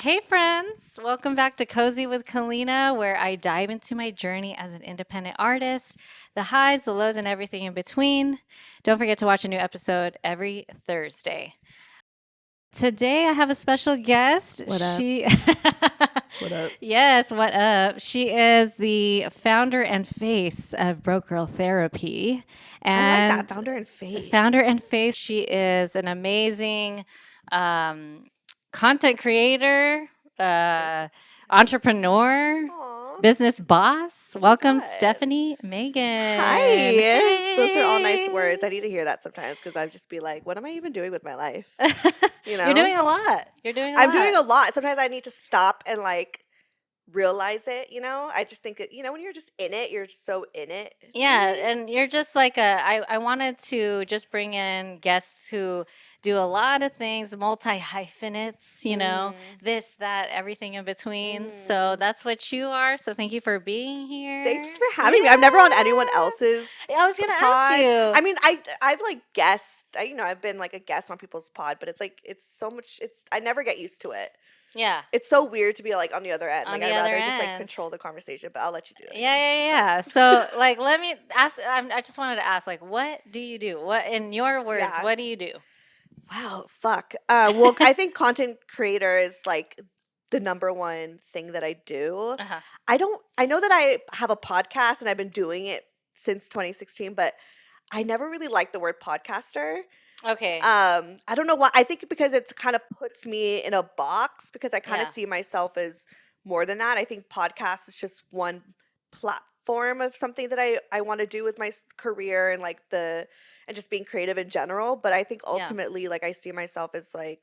Hey, friends. Welcome back to Cozy with Calinnah, where I dive into my journey as an independent artist, the highs, the lows, and everything in between. Don't forget to watch a new episode every Thursday. Today, I have a special guest. What up? She, What up? yes, what up? She is the founder and face of Broke Girl Therapy, I like and that. Founder and face. founder and face. She is an amazing um, content creator, uh, entrepreneur, Aw. business boss. Oh my Welcome, God. Stephanie Maegan. Hi. Those are all nice Hey. words. I need to hear that sometimes because I'd just be like, what am I even doing with my life? You You're know? doing a lot. You're doing a I'm lot. doing a lot. Sometimes I need to stop and realize it, I just think that, when you're just in it, you're just so in it. Yeah, and you're just like I wanted to just bring in guests who do a lot of things, multi hyphenates, this, that, everything in between. So Mm. that's what you are. So thank you for being here. Thanks for having me. I'm never on anyone else's I was gonna ask pod. you. I mean, I've guessed. I've been like a guest on people's pod, but it's so much. I never get used to it. Yeah. It's so weird to be like on the other end. On Like the I'd other rather just end. control the conversation, but I'll let you do it. Yeah, yeah, yeah. So, like, let me ask. I just wanted to ask, like, what do you do? What, in your words, Yeah. what do you do? Wow, fuck. Well, I think content creator is like the number one thing that I do. Uh-huh. I know that I have a podcast and I've been doing it since 2016, but I never really liked the word podcaster. Okay. I don't know why. I think because it kind of puts me in a box because I kind of Yeah. see myself as more than that. I think podcast is just one platform of something that I want to do with my career and and just being creative in general. But I think Yeah. ultimately, I see myself as a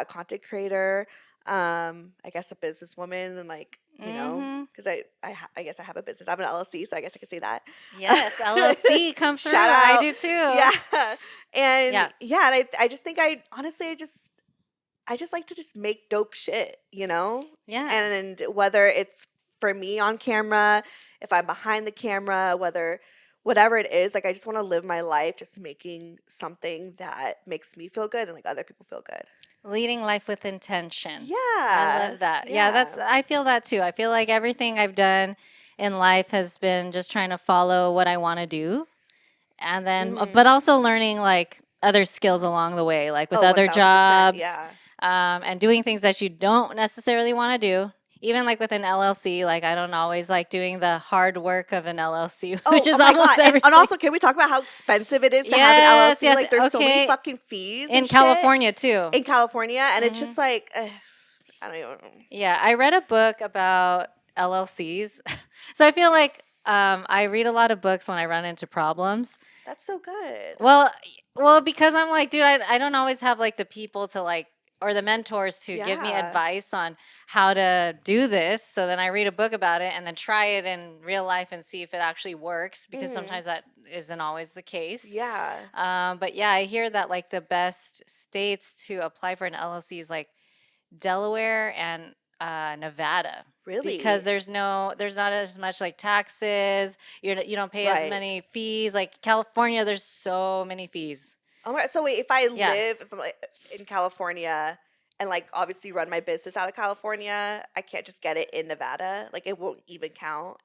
content creator. I guess a businesswoman and Mm-hmm. because I guess I have a business. I have an LLC, so I guess I could say that. Yes, LLC, come through. Shout I out. do too. Yeah. And Yeah. and I just think honestly I just like to just make dope shit, Yeah. And whether it's for me on camera, if I'm behind the camera, whatever it is, I just want to live my life just making something that makes me feel good and other people feel good. Leading life with intention. Yeah. I love that. Yeah, I feel that too. I feel like everything I've done in life has been just trying to follow what I want to do. And then, Mhm. but also learning like other skills along the way, like with Oh, other 1000%. jobs, Yeah. and doing things that you don't necessarily want to do. Even like with an LLC, like I don't always like doing the hard work of an LLC, which is Oh my almost God. And everything. also, can we talk about how expensive it is to have an Yes, LLC? yes. There's so many Okay. fucking fees In and shit California too. in California, and it's Mhm. just I don't even know. Yeah, I read a book about LLCs. So I feel like I read a lot of books when I run into problems. That's so good. Well, because I'm like, dude, I don't always have like the people to like or the mentors to give me Yeah. advice on how to do this. So then I read a book about it and then try it in real life and see if it actually works because Mhm. sometimes that isn't always the case. Yeah. But yeah, I hear that like the best states to apply for an LLC is like Delaware and Nevada. Really? Because there's not as much like taxes. You don't pay as Right. many fees. Like California, there's so many fees. Oh my, so wait, if I Yeah. if I'm in California and obviously run my business out of California, I can't just get it in Nevada. It won't even count.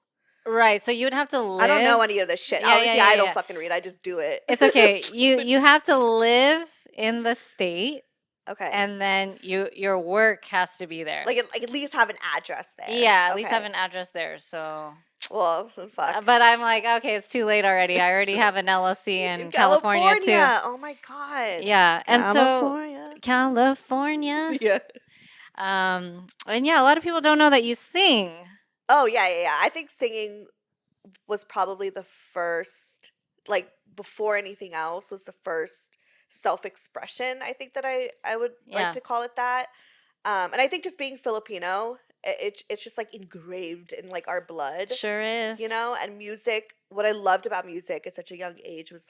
Right. So you would have to live. I don't know any of this shit. Yeah, Obviously, yeah, I yeah, don't yeah. fucking read. I just do it. It's okay. So You have to live in the state, okay. and then your work has to be there. At least have an address there. Yeah, at least have Okay. an address there. So, Well, fuck. but I'm like, okay, it's too late already. I already have an LLC in California too. Oh my God. Yeah, and so California. California. Yeah. And yeah, a lot of people don't know that you sing. Oh yeah. I think singing was probably the first, before anything else, was the first self-expression. I think that I would Yeah. like to call it that. And I think just being Filipino, it's just engraved in our blood, Sure is. And music. What I loved about music at such a young age was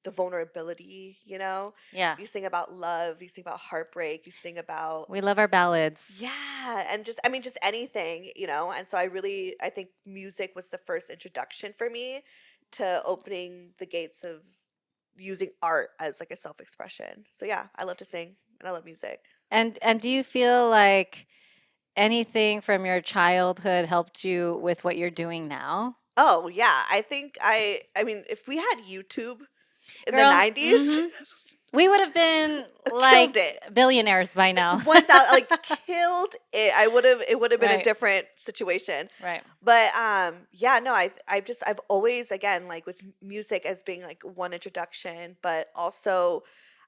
the vulnerability, Yeah. You sing about love, you sing about heartbreak, you sing about We love our ballads. yeah, and just just anything, And so I think music was the first introduction for me to opening the gates of using art as a self-expression. So yeah, I love to sing and I love music. And do you feel like anything from your childhood helped you with what you're doing now? Oh, yeah. I think I mean, if we had YouTube in the Girl, 90s, we would have been killed like it. billionaires by now. 1,000, like, killed it. It would have been a Right, different situation. right. But yeah, no, I've always, again, like with music as being like one introduction, but also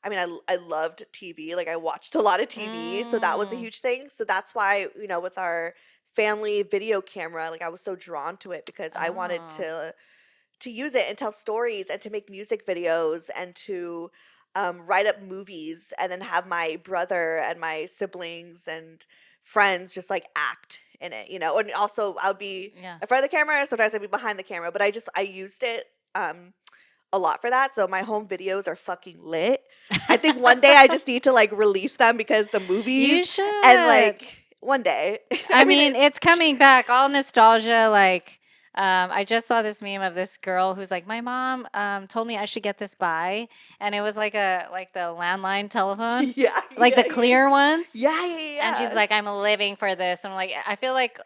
I mean, I loved TV. Like I watched a lot of TV, so that was a Mm. huge thing. So that's why, with our family video camera, like I was so drawn to it because I wanted Oh, to use it and tell stories and to make music videos and to write up movies and then have my brother and my siblings and friends just like act in it, And also, I would be yeah. in front of the camera, sometimes I'd be behind the camera, but I used it a lot for that. So my home videos are fucking lit. I think one day I just need to like release them because the You movies and should. like one day. I I mean, mean, it's coming back, all nostalgia. Like, I just saw this meme of this girl who's like, my mom told me I should get this by, and it was like the landline telephone, yeah, like the yeah, yeah, clear ones. yeah, yeah, And she's yeah. like, I'm living for this. I'm like, I feel like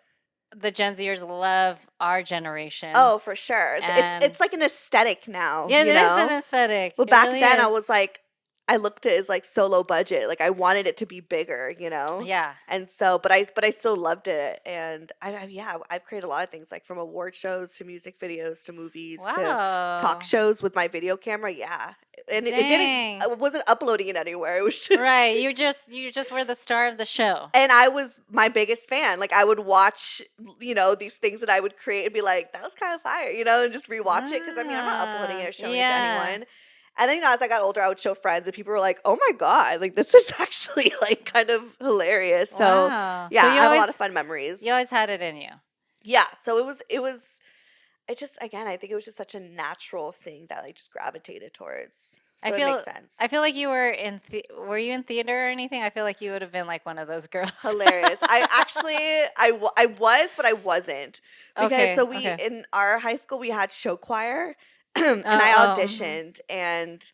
the Gen Zers love our generation, Oh, for sure. and It's like an aesthetic now, yeah, it is an aesthetic. But It back really then I is. was like I looked at it as like so low budget. Like I wanted it to be bigger, Yeah. And so but I still loved it. And yeah, I've created a lot of things like from award shows to music videos to movies to talk Wow. shows with my video camera. Yeah. And it didn't Dang. I wasn't uploading it anywhere. It was just Right. You just were the star of the show. and I was my biggest fan. Like I would watch, these things that I would create and be like, that was kind of fire, and just rewatch it because I mean I'm not uploading it Ah, or showing it to yeah. anyone. And then as I got older, I would show friends, and people were like, "Oh my god, like this is actually like kind of hilarious." So Wow. yeah, So I have a lot of fun memories. you always had it in you. Yeah, so it just again, I think it was just such a natural thing that I just gravitated towards. I So it feel makes sense. I feel like you were were you in theater or anything? I feel like you would have been like one of those girls. Hilarious. I actually I was, but I wasn't because Okay. so we Okay. in our high school we had show choir, and I Oh. auditioned, and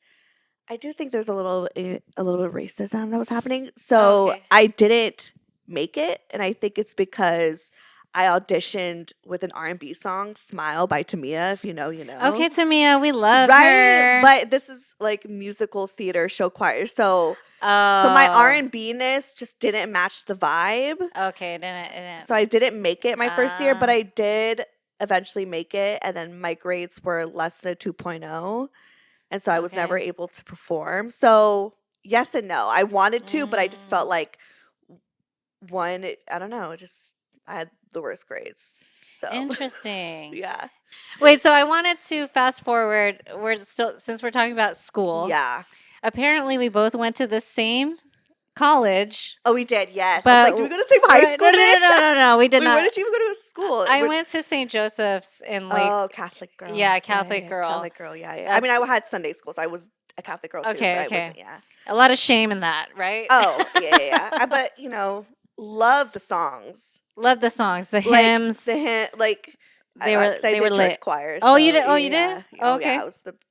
I do think there's a little bit of racism that was happening. Oh, So okay. I didn't make it, and I think it's because I auditioned with an R&B song, "Smile" by Tamia. If you know, you know. Okay, Tamia, we love Right, her. but this is like musical theater show choir. So my Oh. R&B-ness just didn't match the vibe. Okay. Then it didn't. So I didn't make it my first year, but Ah. I did eventually make it, and then my grades were less than a 2.0, and so I was never Okay. able to perform. So, yes and no. I wanted to, but I just felt Mm. like I don't know, just I had the worst grades. So, Interesting. yeah. Wait, so I wanted to fast forward. We're still since we're talking about school. Yeah. Apparently, we both went to the same college, Oh, we did. Yes. I was but like, "Do we go to the same high right, school, no, no, no, bitch?" no, no, no, we did Wait, where not. did you even go to school? I went to St. Joseph's in Lake. Oh, Catholic girl. Yeah, Yeah, yeah, Catholic yeah. girl. Catholic girl. Yeah, yeah. I mean, That's I had Sunday school, so I was a Catholic girl too, but okay. I Okay, wasn't. Yeah. a lot of shame in that, right? Oh, yeah, yeah, yeah. But love the songs. Love the songs, the Like the hymns. hymn, like They were because I they were did church lit. choir, Oh, you so did. Oh, yeah, you did. yeah. Oh, Oh yeah, okay.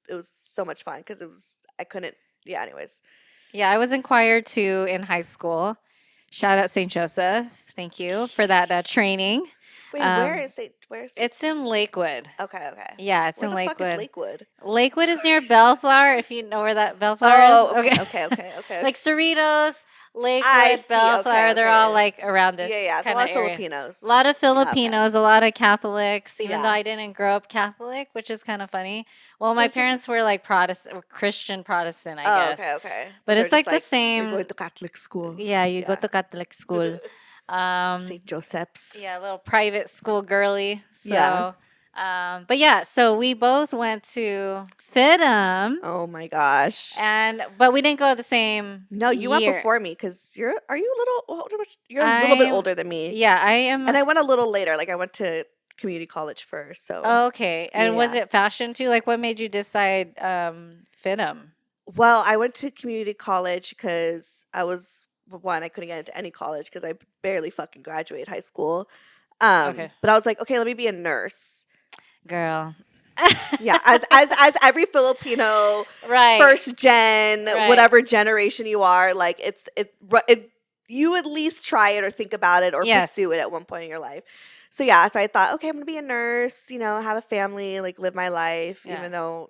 it was so much fun because I couldn't. Yeah. Anyways, Yeah, I was in choir too in high school. Shout out St. Joseph. Thank you for that training. wait, Um, where is it? it's in Lakewood. Okay, okay. Yeah, it's Where in the fuck is Lakewood. Lakewood? Lakewood is near Bellflower, if you know where that Bellflower is. Oh, okay, Okay. okay, okay, okay, Like okay. Cerritos, I Lakewood, see. Okay, Bellflower, they're all okay. like around Yeah, this yeah. It's a kind lot of of area. Filipinos. A lot of Yeah. Okay. Filipinos, a lot of Catholics, even though Yeah. I didn't grow up Catholic, which is kind of funny. Well, my Wait, you? parents were like Protestant, or Christian Protestant, I Oh, okay, guess. okay. But But they're it's just like the like you're going same. to Catholic school. Yeah, you go Yeah. to Catholic school. Um, St. Joseph's. yeah, a little private school girly. Yeah. So, but yeah, so we both went to FIDM, Oh my gosh. but we didn't go the same No, you went year. before me because are you a little you're a little bit I'm, older than me. yeah, I And am. I went a little later. Like I went to community college first. So Okay, yeah, and was yeah. it fashion too? Like, what made you decide FIDM? Well, I went to community college because I couldn't get into any college because I barely fucking graduated high school. Okay, But I was like, okay, let me be a nurse. girl. Yeah, as every Filipino Right, first gen, right. whatever generation you are, like it you at least try it or think about it or pursue Yes. it at one point in your life. So yeah, so I thought, okay, I'm gonna be a nurse, have a family, like live my life, Yeah. even though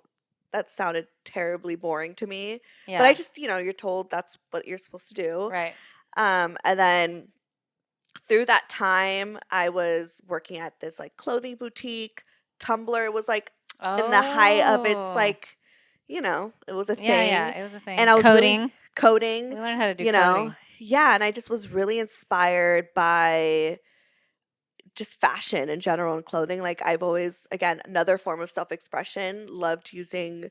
that sounded terribly boring to me. But I Yeah. just, you're told that's what you're supposed to do. Right. And then through that time, I was working at this like clothing boutique. Tumblr was like in the height of its Oh. like, it was a Yeah, yeah. thing. It was a And thing. I was really Coding. coding, We learned how to do you know. coding. Yeah, and I just was really inspired by just fashion in general and clothing. Like I've always, again, another form of self-expression, loved using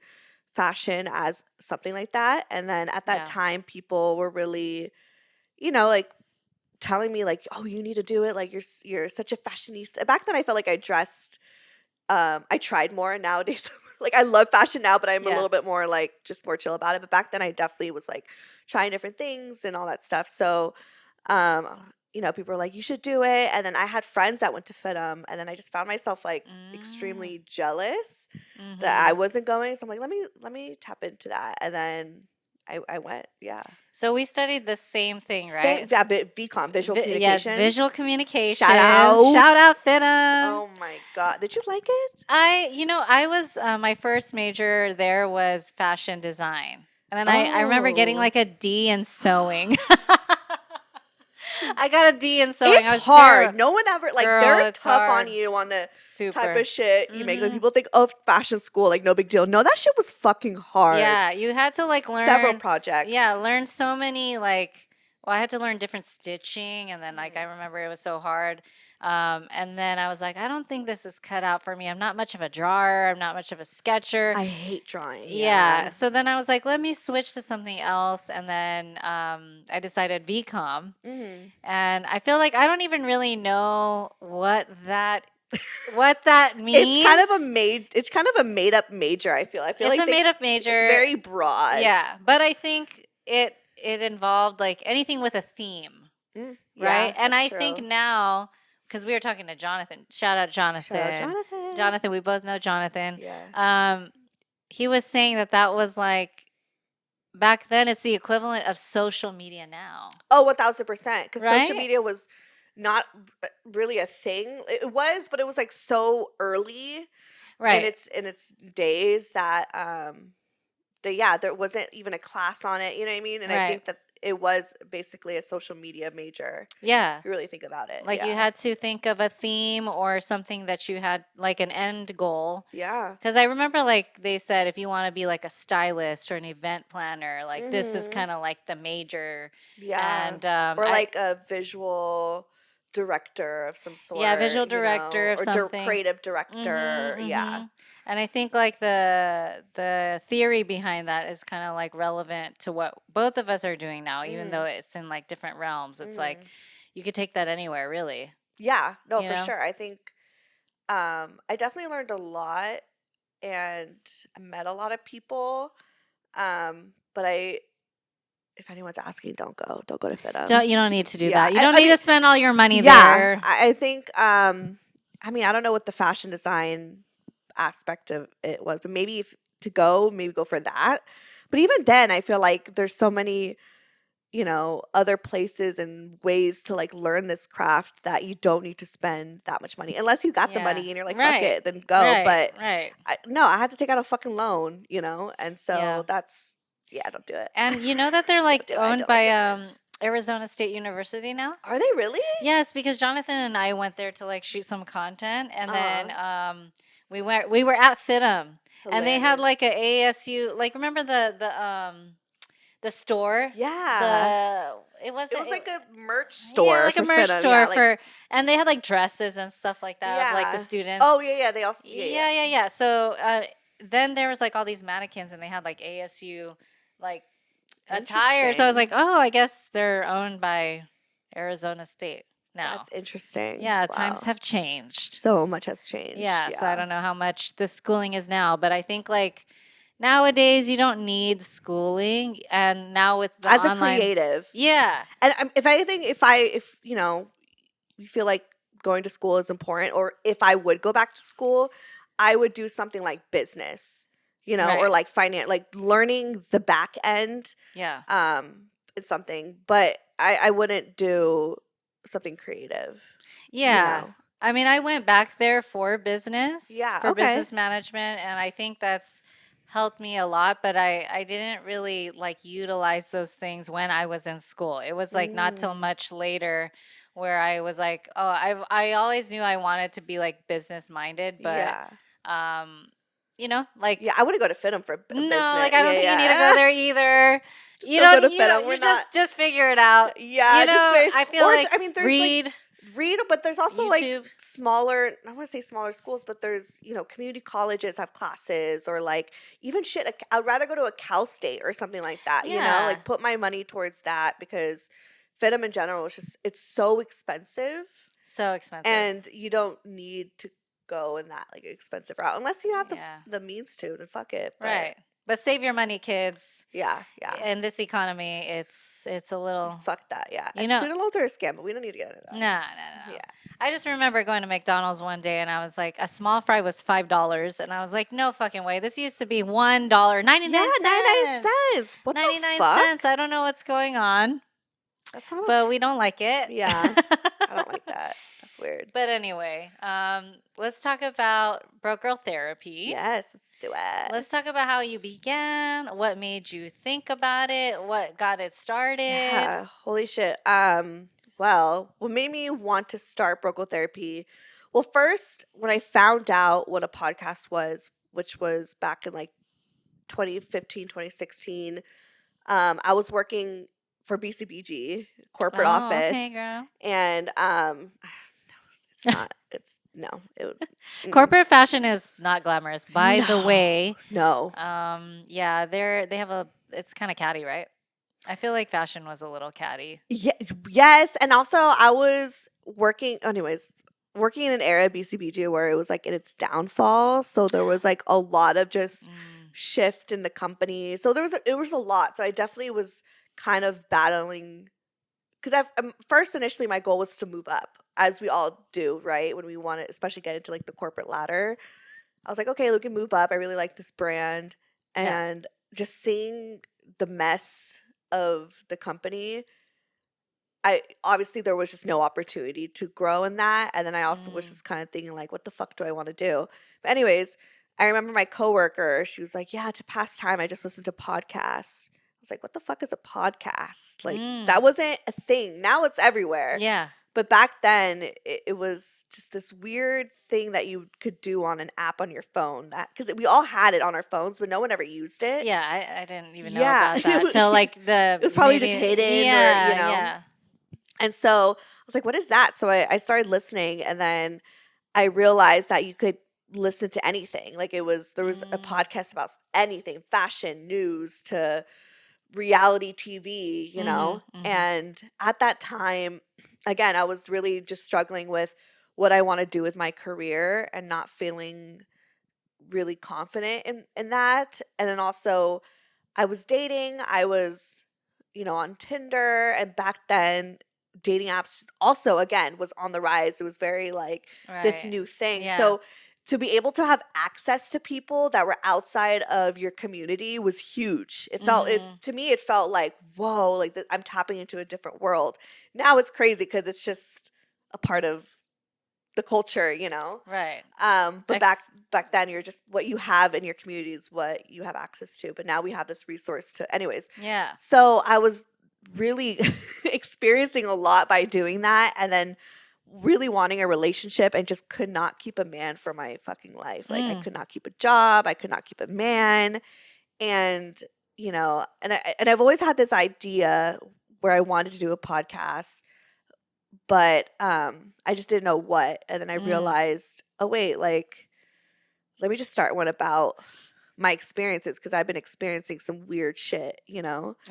fashion as something like that. And then at that Yeah. time, people were really, like telling me like, "Oh, you need to do it. Like you're such a fashionista." Back then, I felt like I dressed. I tried more. Nowadays, like I love fashion now, but I'm a Yeah. little bit more like just more chill about it. But back then, I definitely was like trying different things and all that stuff. So, um, people were like, "You should do it." And then I had friends that went to FITM, and then I just found myself like Mm. extremely jealous that I Mm-hmm. wasn't going. So I'm like, let me tap into that, and then I went. Yeah. So we studied the same thing, Same, right? yeah, VCOM, visual Yes, communications. visual Shout communications. out. Shout out FITM. Oh my God. Did you like it? I was my first major there was fashion design, and then I remember getting Oh. like a D in sewing. I got a D in sewing. It's I was hard. terrible. No one ever, like, Girl, they're it's tough on hard. you on the type Super. of shit you make. Like, Mm-hmm. people think, oh, fashion school, like, no big deal. No, that shit was fucking hard. Yeah, you had to like Several learn. Yeah, projects. learn so many like. Well, I had to learn different stitching, and then like I Mm. remember it was so hard. And then I was like, I don't think this is cut out for me. I'm not much of a drawer. I'm not much of a sketcher. I hate drawing. Yeah. Yeah. So then I was like, let me switch to something else, and then I decided VCOM, Hmm. and I feel like I don't even really know what that means. It's kind of a made up major, I feel. I feel It's like a made up it's major. very broad. Yeah, but I think it involved like anything with a theme, right? Yeah, And that's I think true. now, because we were talking to Jonathan, shout out Shout out Jonathan, Jonathan. Jonathan, we both know Jonathan. Yeah. Um, he was saying that was like back then it's the equivalent of social media now, Oh, 1000%. Because social right? media was not really a thing. It was, but it was like so early in Right. its days that yeah, there wasn't even a class on it. You know what I mean? And I Right. think that it was basically a social media major. Yeah. If you really think about it. Like you Yeah. had to think of a theme or something that you had like an end goal. Yeah. Because I remember, like, they said if you want to be like a stylist or an event planner, like, this is Mm-hmm. kind of like the major. Yeah. And Or like a visual director of some yeah, sort, visual director of or something. creative Mm-hmm, director. Yeah. mm-hmm. And I think like the theory behind that is kind of like relevant to what both of us are doing now, even though Mm-hmm. it's in like different realms. It's like Mm-hmm. you could take that anywhere, really. Yeah. No, You for know? sure. I think I definitely learned a lot and I met a lot of people. But if anyone's asking, don't go to Don't FITM. you don't need to do Yeah, that. You don't I need mean, to spend all your money yeah, there. I think. I mean, I don't know what the fashion design aspect of it was, but maybe if to go, maybe go for that. But even then, I feel like there's so many, other places and ways to like learn this craft that you don't need to spend that much money unless you got the Yeah. money and you're like, fuck Right. it, then go. Right. But Right. no, I had to take out a fucking loan, and Yeah. so that's yeah, don't do it. And you know that they're Don't like do it. I owned don't by recommend. Arizona State University now? Are they really? Yes, because Jonathan and I went there to like shoot some content, and then Uh-huh. we were at FITM, and they had like Hilarious. a ASU, like, remember the store, Yeah. the it It wasn't was it, like a merch yeah, store like a for merch FINM. Yeah, store like for, and they had like dresses and stuff like that of like the yeah. students. Oh yeah, yeah. They also yeah, Yeah, yeah, yeah. So then there was like all these mannequins, and they had like ASU like yeah. attire. So I was like, Interesting. oh, I guess they're owned by Arizona State now. That's interesting. Yeah, times Wow. have changed. So much has changed. Yeah, so I Yeah. don't know how much the schooling is now, but I think like nowadays you don't need schooling, and now with the As a online, creative, yeah, and if anything, if you feel like going to school is important, or if I would go back to school, I would do something like business, or right, like finance, like learning the back end, yeah, um, in something, but I wouldn't do something creative, you Yeah. know? I mean, I went back there Yeah, for okay. business management, and I think that's helped me a lot, but I didn't really like utilize those things when I was in school. It was like not till Mm, much later where I was like, oh, I always knew I wanted to be like business minded, but yeah. um, Yeah, like I wouldn't go to Finham for a no, business. like I don't Yeah, think you need to go yeah. there either. Just don't go to Finham. We're You not. just figure it out. Yeah, just wait. I feel Or like I mean, there's like read read, but there's also like YouTube. smaller. I want to say smaller schools, but there's community colleges have classes, or like even shit. I'd rather go to a Cal State or something like that. Yeah, Like put my money towards that because Finham in general is just it's so expensive, so expensive. and you don't need to go in that like expensive route unless you have Yeah. the means to. Then fuck it. But Right. But save your money, kids. yeah, yeah. In this economy, it's a little, Fuck that, yeah. you And know, student loans are a scam, but we don't need to get into no, that. no, no, no. Yeah. I just remember going to McDonald's one day and I was like, a small fry was $5, and I was like, no fucking way. This used to be $1, Yeah, 99 99 cents. cents. What the 99 fuck? cents. I don't know what's going on, That's not but okay. we don't like it. Yeah, I don't like that. That's weird. But anyway, let's talk about broke girl therapy. Yes, let's do it. Let's talk about how you began, what made you think about it, what got it started. Yeah, holy shit. What made me want to start Brocal Therapy? Well, first, when I found out what a podcast was, which was back in like 2015, 2016, I was working for BCBG corporate Oh, okay, office, girl. and it's not. It's no. Mm-mm. Corporate fashion is not glamorous. By the No, way, no. yeah, they have a it's kind of catty, right? I feel like fashion was a little catty. Yeah, yes, and also I was working. Anyways, working in an era at BCBG where it was like in its downfall, so there was like a lot of just Mm, shift in the company. So it was a lot. So I definitely was kind of battling because first initially my goal was to move up, as we all do, right? When we want to, especially get into like the corporate ladder. I was like, okay, we can move up. I really like this brand, yeah. and just seeing the mess of the company, I obviously there was just no opportunity to grow in that. And then I also was Mm, just kind of thinking like, what the fuck do I want to do? But anyways, I remember my coworker, she was like, yeah, to pass time, I just listen to podcasts. I was like, what the fuck is a podcast? Like mm, that wasn't a thing. Now it's everywhere. yeah. But back then it was just this weird thing that you could do on an app on your phone that because we all had it on our phones, but no one ever used it. Yeah, I didn't even know Yeah. about that till It like the was probably just maybe hidden or, yeah, yeah. and so I was like, what is that? So I started listening, and then I realized that you could listen to anything. Like there was a Mm, podcast about anything, fashion, news to reality TV, mhm, mhm. And at that time, again, I was really just struggling with what I want to do with my career and not feeling really confident in that. And then also I was dating, I was, on Tinder, and back then dating apps also again was on the rise. It was very like this Right. new thing. Yeah. So to be able to have access to people that were outside of your community was huge. It Mhm. to me it felt like, whoa, like I'm tapping into a different world. Now it's crazy cuz it's just a part of the culture. Right. I But back then, you're just what you have in your community is what you have access to. But now we have this resource to, anyways. yeah. So I was really experiencing a lot by doing that, and then really wanting a relationship, and just could not keep a man for my fucking life. Like I Mm, could not keep a job, I could not keep a man, and and I've always had this idea where I wanted to do a podcast, but I just didn't know what. And then I mm. realized, oh wait, like let me just start one about my experiences because I've been experiencing some weird shit.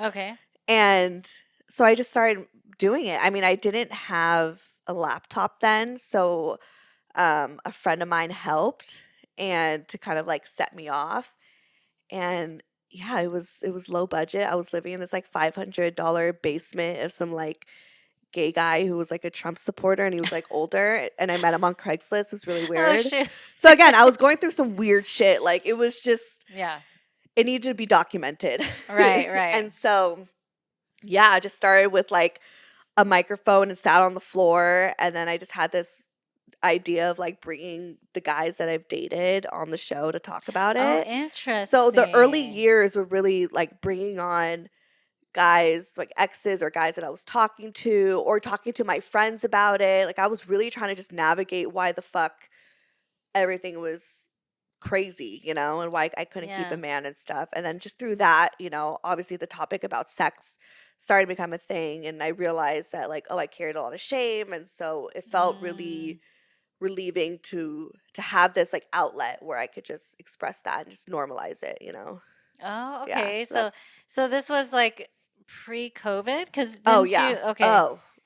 Okay. And so I just started doing it. I mean, I didn't have a laptop then, so a friend of mine helped and to kind of like set me off. And yeah, it was low budget. I was living in this like $500 basement of some like gay guy who was like a Trump supporter, and he was like older, and I met him on Craigslist. It was really Oh weird. shoot. So again, I was going through some weird shit. Like it was just Yeah. it needed to be documented. Right, right. And so yeah, I just started with like a microphone and sat on the floor, and then I just had this idea of like bringing the guys that I've dated on the show to talk about Oh, it. So the early interesting. years were really like bringing on guys like exes or guys that I was talking to or talking to my friends about it. Like I was really trying to just navigate why the fuck everything was crazy, and why I couldn't keep a Yeah. man and stuff. And then just through that, obviously the topic about sex started to become a thing, and I realized that like, oh, I carried a lot of shame, and so it felt Mm. really relieving to have this like outlet where I could just express that and just normalize it. Oh, Yeah, okay. so So that's so this was like pre-COVID, because oh didn't yeah. you? Okay.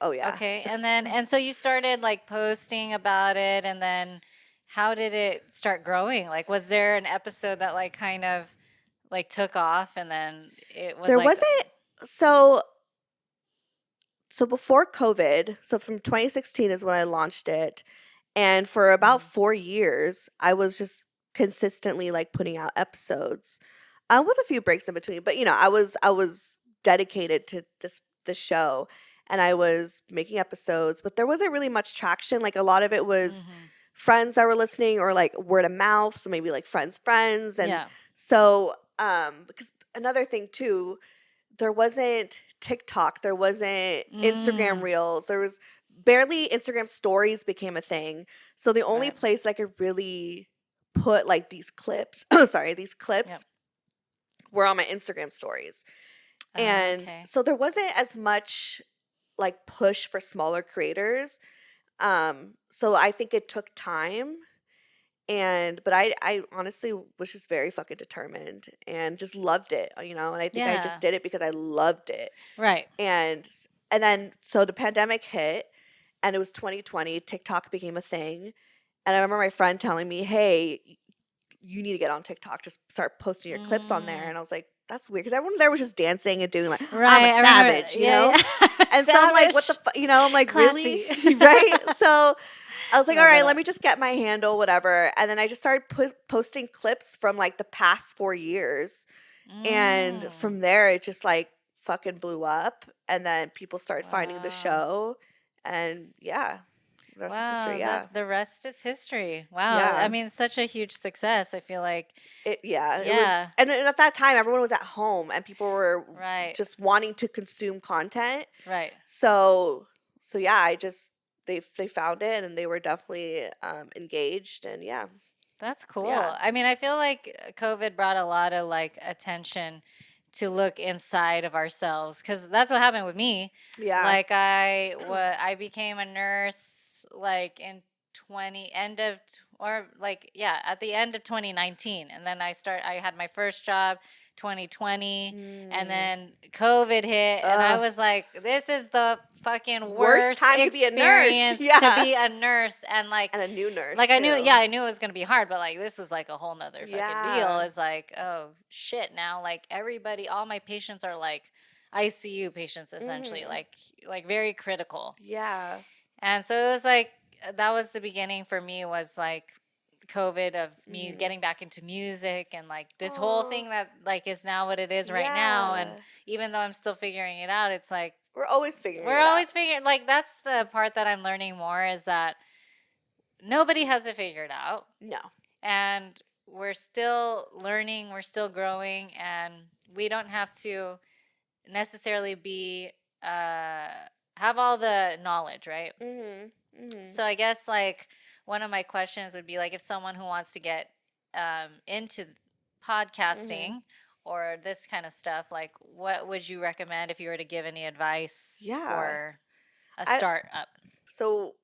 Oh yeah. Okay. And so you started like posting about it, and then how did it start growing? Like, was there an episode that like kind of like took off, and then it was There like, wasn't so so before COVID, so from 2016 is when I launched it. And for about Mhm. 4 years, I was just consistently like putting out episodes, with a few breaks in between. But I was dedicated to this show, and I was making episodes. But there wasn't really much traction. Like a lot of it was Mhm. friends that were listening, or like word of mouth. So maybe like friends, and Yeah. so because another thing too, there wasn't TikTok, there wasn't Instagram Mm. Reels, there was barely Instagram Stories became a thing. So the only Right. place that I could really put like these clips, oh sorry, these Yep. clips were on my Instagram Stories. And Okay. so there wasn't as much like push for smaller creators. So I think it took time, but I honestly was just very fucking determined and just loved it. And I think I just Yeah. did it because I loved it. Right. And and then so the pandemic hit, and it was 2020, TikTok became a thing. And I remember my friend telling me, "Hey, you need to get on TikTok. Just start posting your clips on there." Mm. And I was like, "That's weird," because everyone there was just dancing and doing like, "I'm a Right. I remember. savage," Yeah. Yeah. And so I'm like, "What the Savage. fuck?" I'm like, "Really?" Classy. Right? So I was like, "All Remember right, let that. me just get my handle, whatever." And then I just started posting clips from like the past 4 years, and Mm. from there, it just like fucking blew up. And then people started finding the Wow. show. And yeah, the rest is history. Wow, Yeah. that the rest is history. Wow. I Yeah. mean, such a huge success. I feel like, It was, yeah, and at that time, everyone was at home and people were right, just wanting to consume content. right. So, so yeah, they found it, and they were definitely engaged. And yeah, That's yeah, cool. I mean, I feel like COVID brought a lot of like attention to look inside of ourselves, because that's what happened with me. yeah. Like I became a nurse like in 20 end of or like yeah, at the end of 2019, and then I had my first job 2020, and Mm. then COVID hit, and I Ugh. was like, this is the fucking Worst worst time to be a nurse. experience to Yeah. be a nurse. And And a new nurse like I knew, yeah, too. I knew it was gonna be hard, but like this was like a whole nother fucking deal. Yeah. It's like, oh shit, now like everybody, all my patients are like ICU patients essentially, Mhm. like very critical. Yeah. And so it was like that was the beginning for me, was like COVID, of me Mhm. getting back into music, and like this whole Oh, thing that like is now what it is right now. And yeah. even though I'm still figuring it out, it's like We're always figuring we're it out. always figuring, like that's the part that I'm learning more, is that nobody has it figured out, No. and we're still learning, we're still growing, and we don't have to necessarily be uh have all the knowledge, right? Mhm. Mhm. So I guess like one of my questions would be like, if someone who wants to get into Mhm. podcasting or this kind of stuff, like what would you recommend if you were to give any advice Yeah. for a I startup? so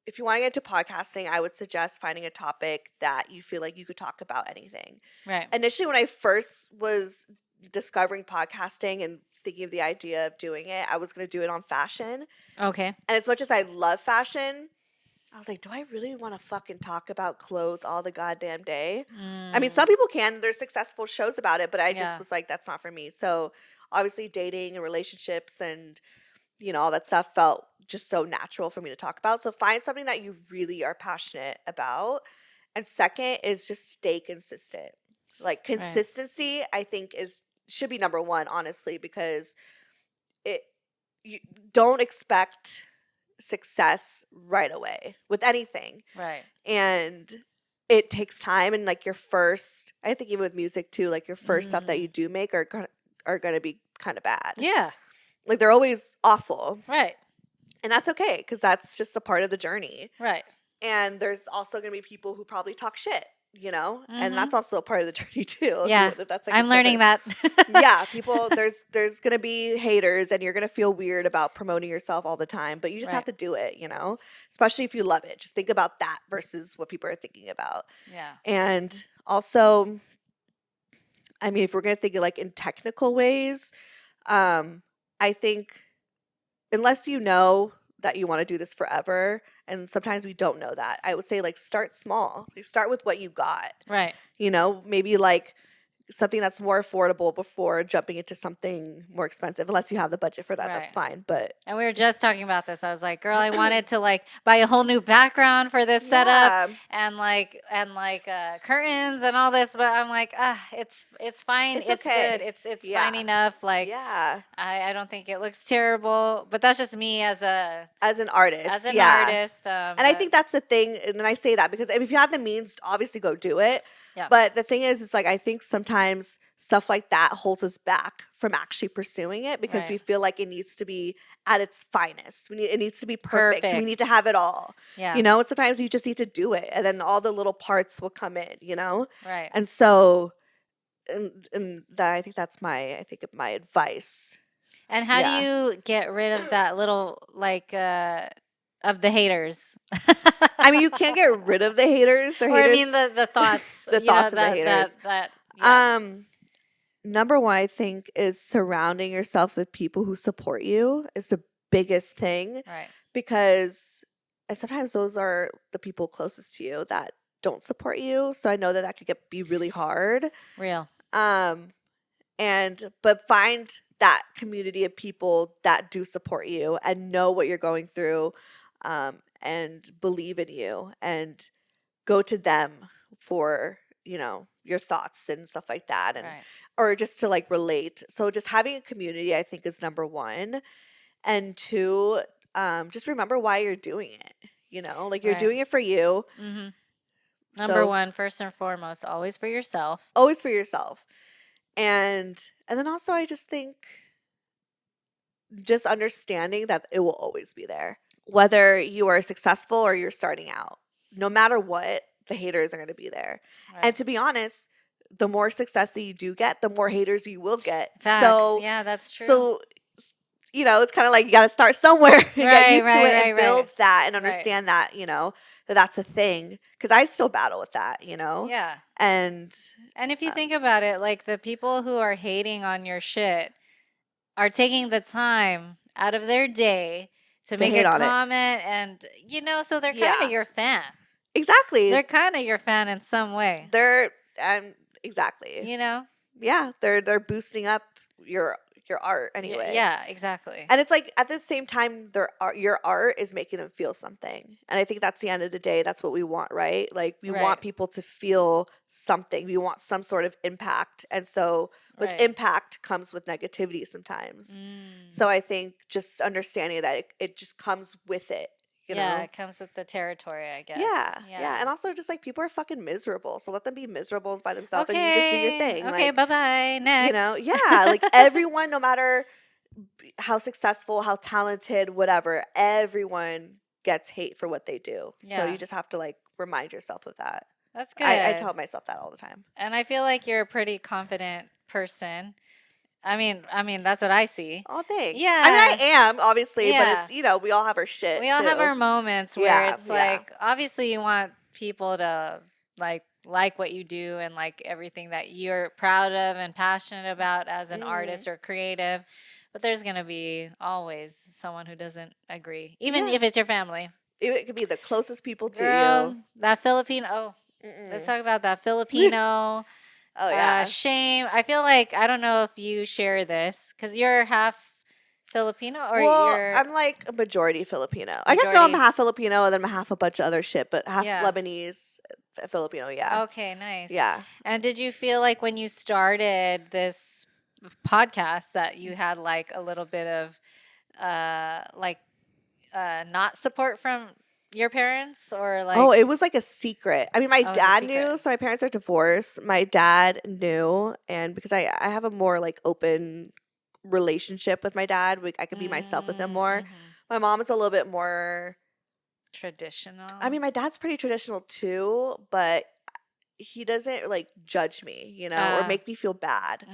if you want to get into podcasting, I would suggest finding a topic that you feel like you could talk about anything. Right. Initially, when I first was discovering podcasting and thinking of the idea of doing it, I was going to do it on fashion. Okay. And as much as I love fashion, I was like, do I really want to fucking talk about clothes all the goddamn day? I mean, Mm, some people can. There's successful shows about it, but I just yeah. was like, that's not for me. So obviously, dating and relationships and all that stuff felt just so natural for me to talk about. So find something that you really are passionate about. And second is just stay consistent. Like Right. consistency, I think is should be number one, honestly, because it you don't expect success right away with anything. Right. And it takes time, and like your first, I think even with music too, like your first stuff that Mm. you do make are gonna be kind of bad. Yeah. Like they're always awful. Right. And that's okay, because that's just a part of the journey. Right. And there's also going to be people who probably talk shit, and Mm-hmm. that's also a part of the journey too. Yeah. If that's like a I'm learning separate, that. yeah, people, there's going to be haters, and you're going to feel weird about promoting yourself all the time, but you just have Right. to do it, especially if you love it. Just think about that versus what people are thinking about. Yeah. And also, I mean, if we're going to think of like in technical ways, I think unless you know that you want to do this forever, and sometimes we don't know that, I would say like start small. Like start with what you got. Right. Maybe like something that's more affordable before jumping into something more expensive. Unless you have the budget for that, that's Right. fine. But And we were just talking about this. I was like, girl, I wanted to like buy a whole new background for this setup yeah, and curtains and all this, but I'm like, it's fine. it's It's okay. good. It's Yeah, fine enough. Like yeah. I don't think it looks terrible, but that's just me as As an artist, an yeah. artist. And I think that's the thing, and I say that because if you have the means, obviously go do it. Yeah. But the thing is, it's like I think sometimes stuff like that holds us back from actually pursuing it because we Right. feel like it needs to be at its finest. It needs to be perfect. We need to Perfect. have it all. Yeah. And sometimes you just need to do it, and then all the little parts will come in. Right. And so, and that I think that's my advice. And how do Yeah. you get rid of that little of the haters? I mean, you can't get rid of the haters. They're Or I haters. mean the thoughts, The thoughts of the haters. yeah. Number one, I think, is surrounding yourself with people who support you is the biggest thing, Right. because and sometimes those are the people closest to you that don't support you. So I know that could be really hard. Real. But find that community of people that do support you and know what you're going through, and believe in you, and go to them for your thoughts and stuff like that, and Right. or just to like relate. So just having a community, I think, is number one. And two, just remember why you're doing it. Like you're Right. doing it for you. Mm-hmm. Number one, first and foremost, always for yourself. Always for yourself. And then also I just think just understanding that it will always be there. Whether you are successful or you're starting out, no matter what, the haters are going to be there. Right. And to be honest, the more success that you do get, the more haters you will get. Facts. So yeah, that's true. So it's kind of like you got to start somewhere and get used to it and right. build that and understand that, that's a thing. Because I still battle with that, Yeah. And if you think about it, like the people who are hating on your shit are taking the time out of their day to make hate a on it. comment, and so they're kind Yeah. of your fan. Exactly. They're kind of your fan in some way. They're exactly. Yeah, they're boosting up your art anyway. Yeah, exactly. And it's like at the same time, your art is making them feel something. And I think that's the end of the day. That's what we want, right? Like we want people to feel something. We want some sort of impact. And so with impact comes with negativity sometimes. So I think just understanding that it just comes with it. It comes with the territory, I guess. Yeah. And also just like people are fucking miserable. So let them be miserable by themselves and you just do your thing. Okay, bye-bye. Next. Like everyone, no matter how successful, how talented, whatever, everyone gets hate for what they do. So you just have to like remind yourself of that. That's good. I tell myself that all the time. And I feel like you're a pretty confident person. I mean, that's what I see. Oh, thanks. Yeah. I mean, I am, obviously, Yeah. but it's, we all have our shit. We all have our moments where it's like, yeah. obviously you want people to like what you do and like everything that you're proud of and passionate about as an artist or creative. But there's going to be always someone who doesn't agree, even if it's your family. It could be the closest people to Girl, you. That Filipino. Let's talk about that Filipino. Oh, yeah. Shame. I feel like, I don't know if you share this because you're half Filipino or you're. I'm like a majority Filipino. I guess no, I'm half Filipino and then I'm half a bunch of other shit, but half Lebanese, Filipino, yeah. Okay, nice. Yeah. And did you feel like when you started this podcast that you had like a little bit of like not support from your parents or Oh, like it was like a secret. I mean, my oh, it's a dad secret. knew, so my parents are divorced. My dad knew, and because I have a more like open relationship with my dad, I could be myself with him more. Mm-hmm. My mom is a little bit more. I Traditional. mean, my dad's pretty traditional too, but he doesn't like judge me, or Uh, make me feel bad.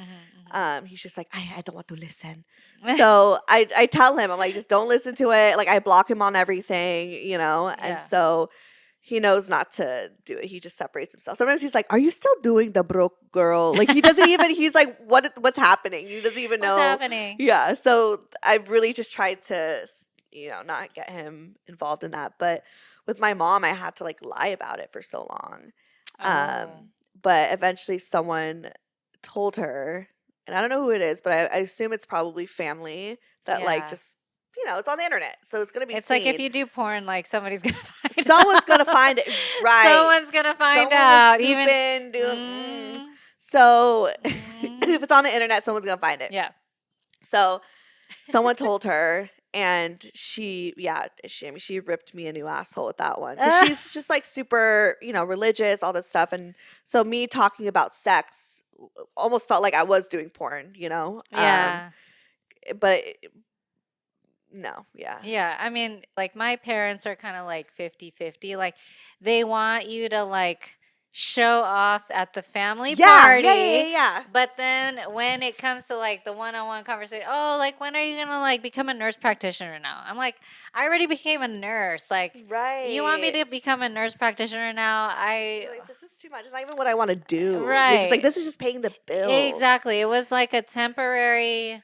mm-hmm, He's just like, I don't want to listen. mm-hmm. So I tell him, I'm like, just don't listen to it. Like I block him on everything, and Yeah. so he knows not to do it. He just separates himself. Sometimes he's like, "Are you still doing the broke girl?" Like he doesn't even. He's like, What's happening?" He doesn't even What's know. happening? Yeah. So I've really just tried to, not get him involved in that. But with my mom, I had to like lie about it for so long. Oh. But eventually, someone told her, and I don't know who it is, but I assume it's probably family that like Yeah. just. It's on the internet, so it's gonna be It's like if seen. you do porn, like somebody's gonna find Someone's gonna out. find it, right? Someone's gonna find Someone was out. Even. snooping, doing. Mm, So mm, if it's on the internet, someone's gonna find it. yeah. So someone told her, and I mean, she ripped me a new asshole with that one because she's just like super, religious, all this stuff, and so me talking about sex almost felt like I was doing porn, Yeah. but no, yeah. Yeah, I mean, like my parents are kind of like 50-50. Like they want you to like show off at the family Yeah, yeah, yeah, party, yeah, yeah. but then when it comes to like the one-on-one conversation, oh, like when are you gonna like become a nurse practitioner now? I'm like, I already became a nurse. Like, you want me Right. to become a nurse practitioner now? You're like, this is too much. It's not even what I want to do. You're just like, Right. this is just paying the bills. Exactly. It was like a temporary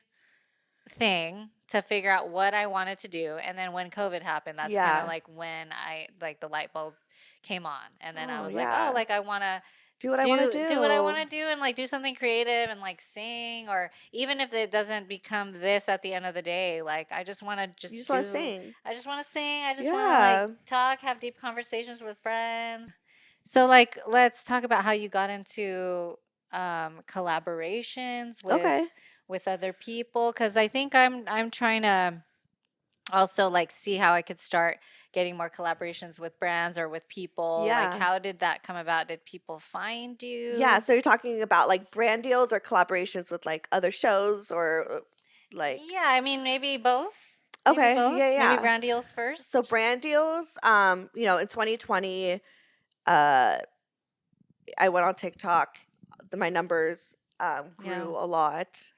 thing to figure out what I wanted to do. And then when COVID happened, that's kind of Yeah. like when I like the light bulb came on. And then I Oh, was like, oh, yeah. like I want to Do what I want to do what I want do. to do and like do something creative and like sing or even if it doesn't become this at the end of the day, like I just want to You just just want to do sing. I just want to sing. I just want to like Yeah. talk, have deep conversations with friends. So like let's talk about how you got into collaborations Okay. with other people because I think I'm trying to also like see how I could start getting more collaborations with brands or with people. Like Yeah. how did that come about? Did people find Yeah. you? So you're talking about like brand deals or collaborations with like other shows or like, Yeah, I mean maybe both. Maybe okay. Yeah. both. Maybe Yeah. brand deals So first. brand deals, in 2020, uh, I went on TikTok. My numbers Yeah. grew a lot,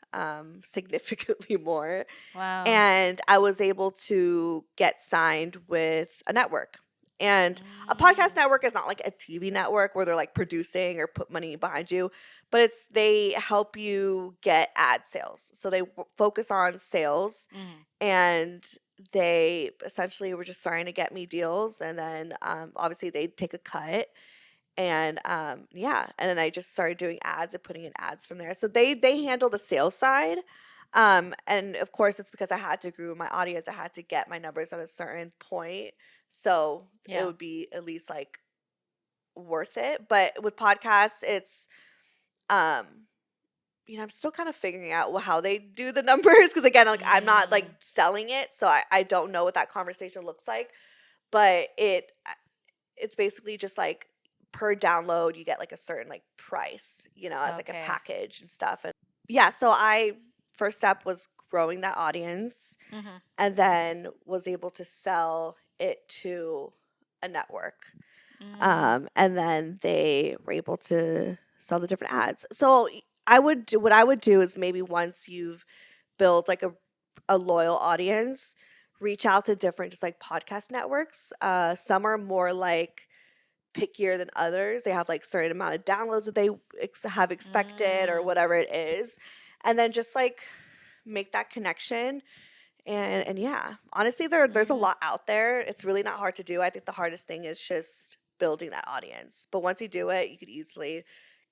significantly more. Wow. And I was able to get signed with a network. And a Mm, podcast network is not like a TV network where they're like producing or put money behind you, but they help you get ad sales. So they focus on sales, mhm. and they essentially were just starting to get me deals, and then obviously they'd take a cut, and yeah, and then I just started doing ads and putting in ads from there. So they handle the sales side, and of course it's because I had to grow my audience. I had to get my numbers at a certain point, so it Yeah. would be at least like worth it. But with podcasts, it's um I'm still kind of figuring out how they do the numbers because again, like I'm not like Mm, selling it, so I don't know what that conversation looks like. But it's basically just like per download you get like a certain like price, as like a okay. package and stuff. And yeah, so I first step was growing that audience, Mhm. and then was able to sell it to a network. Mm, And then they were able to sell the different ads. So I would do what I would do is maybe once you've built like a loyal audience, reach out to different just like podcast networks. Some are more like pickier than others. They have like certain amount of downloads that they have expected or mm, whatever it is, and then just like make that connection. And yeah, honestly, there's a mhm. lot out there. It's really not hard to do. I think the hardest thing is just building that audience. But once you do it, you could easily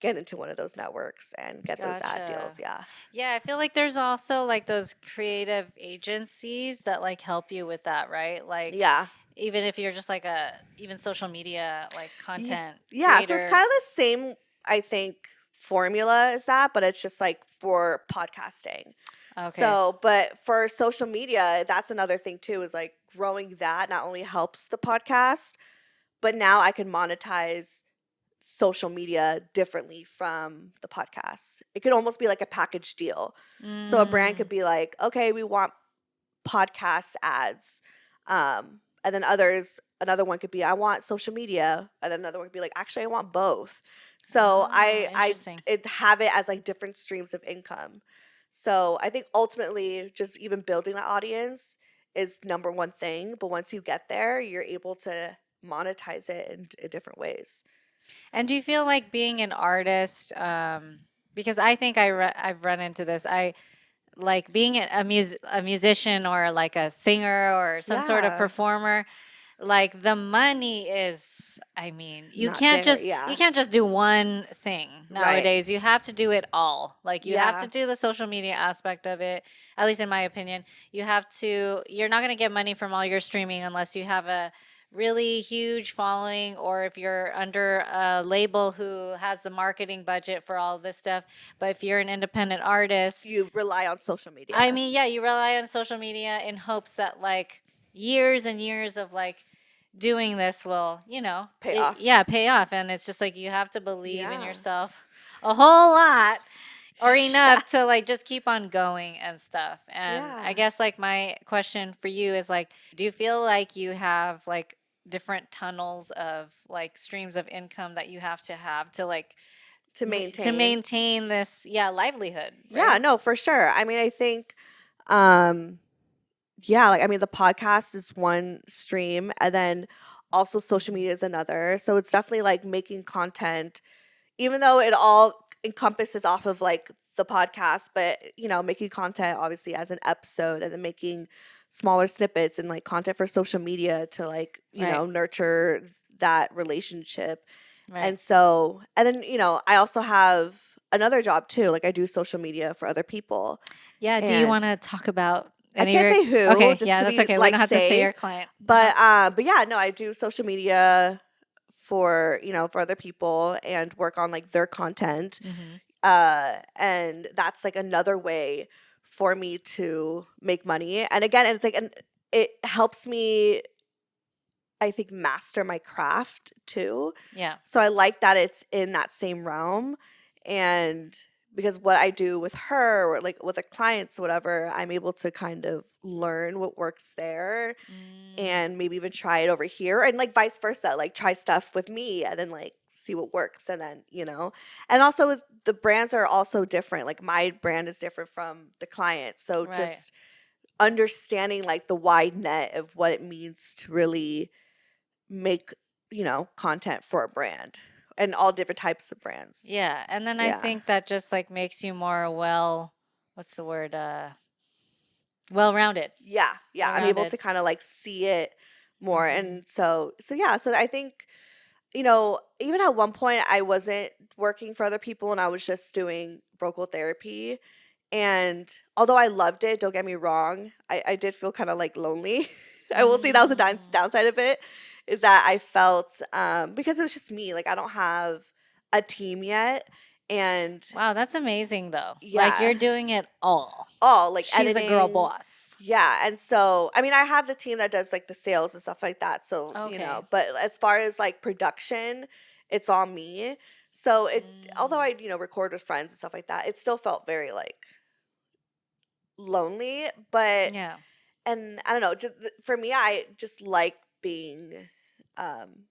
get into one of those networks and get those ad deals. Gotcha. Yeah. Yeah, I feel like there's also like those creative agencies that like help you with that, right? Like Yeah. even if you're just like a even social media like Ye content yeah, so it's creator. kind of the same, I think, formula as that, but it's just like for podcasting. Okay. So, but for social media, that's another thing too, is like growing that not only helps the podcast, but now I can monetize social media differently from the podcast. It could almost be like a package deal. So a brand could Mm, be like, okay, we want podcast ads. And then another one could be, I want social media. And then another one could be like, actually, I want both. So oh, interesting. have it as like different streams of income. So I think ultimately just even building that audience is number one thing. But once you get there, you're able to monetize it in different ways. And do you feel like being an artist, because I think I've run into this. I like being a musician or like a singer or some sort of Yeah. performer. Like the money is, I mean, Not there. you Yeah. can't just do one thing Right. nowadays. You have to do it all. Like you have to Yeah. do the social media aspect of it, at least in my opinion. You're not going to get money from all your streaming unless you have a really huge following, or if you're under a label who has the marketing budget for all this stuff. But if you're an independent artist, You rely on social I media. mean, yeah, you rely on social media in hopes that like years and years of like doing this will, Pay off. yeah, pay off. And it's just like you have to believe in Yeah. yourself a whole lot or Yeah. enough to like just keep on going and stuff. And I Yeah. guess like my question for you is like, do you feel like you have like different tunnels of like streams of income that you have to like To to maintain. maintain this, yeah, livelihood, Yeah, right? no, for sure. I mean, I think um yeah, like I mean the podcast is one stream and then also social Mhm. media is another. So it's definitely like making content even though it all encompasses off of like the podcast, but making content obviously as an episode and then making smaller snippets and like content for social media to like, Right, nurture that relationship. right. And so, and then, I also have another job too. Like I do social media for other people. Yeah, do you And wanna talk about I any of can't your say who, okay, just yeah, to that's be okay, we like don't have to say safe. your client. Uh-huh. But yeah, no, I do social media for, for other people and work on like their content. Mhm. And that's like another way for me to make money. And again, it's like it helps me, I think, master my craft too. Yeah. So I like that it's in that same realm. And because what I do with her or like with the clients, whatever, I'm able to kind of learn what works there Mm, and maybe even try it over here and like vice versa, like try stuff with me and then like see what works. And then, and also the brands are also different. Like my brand is different from the client. So right. just understanding like the wide net of what it means to really make, content for a brand and all different types of brands. Yeah, and then I Yeah. think that just, like, makes you more what's the word, well-rounded. Yeah. Yeah. I'm able Well-rounded. to kind of like see it more. Mhm. And so yeah. So I think, even at one point I wasn't working for other people and I was just doing vocal therapy. And although I loved it, don't get me wrong, I did feel kind of like lonely. I will say that was a Mm. downside of it, is that I felt because it was just me. Like I don't have a team yet, and Wow, that's amazing, though. Like, yeah, you're doing it all. all like She's a girl editing. boss. Yeah, and so I mean, I have the team that does like the sales and stuff like that. So Okay. but as far as like production, it's all me. So although Mm. I record with friends and stuff like that, it still felt very like lonely. But Yeah. and I don't know, just for me, I just like being. Um,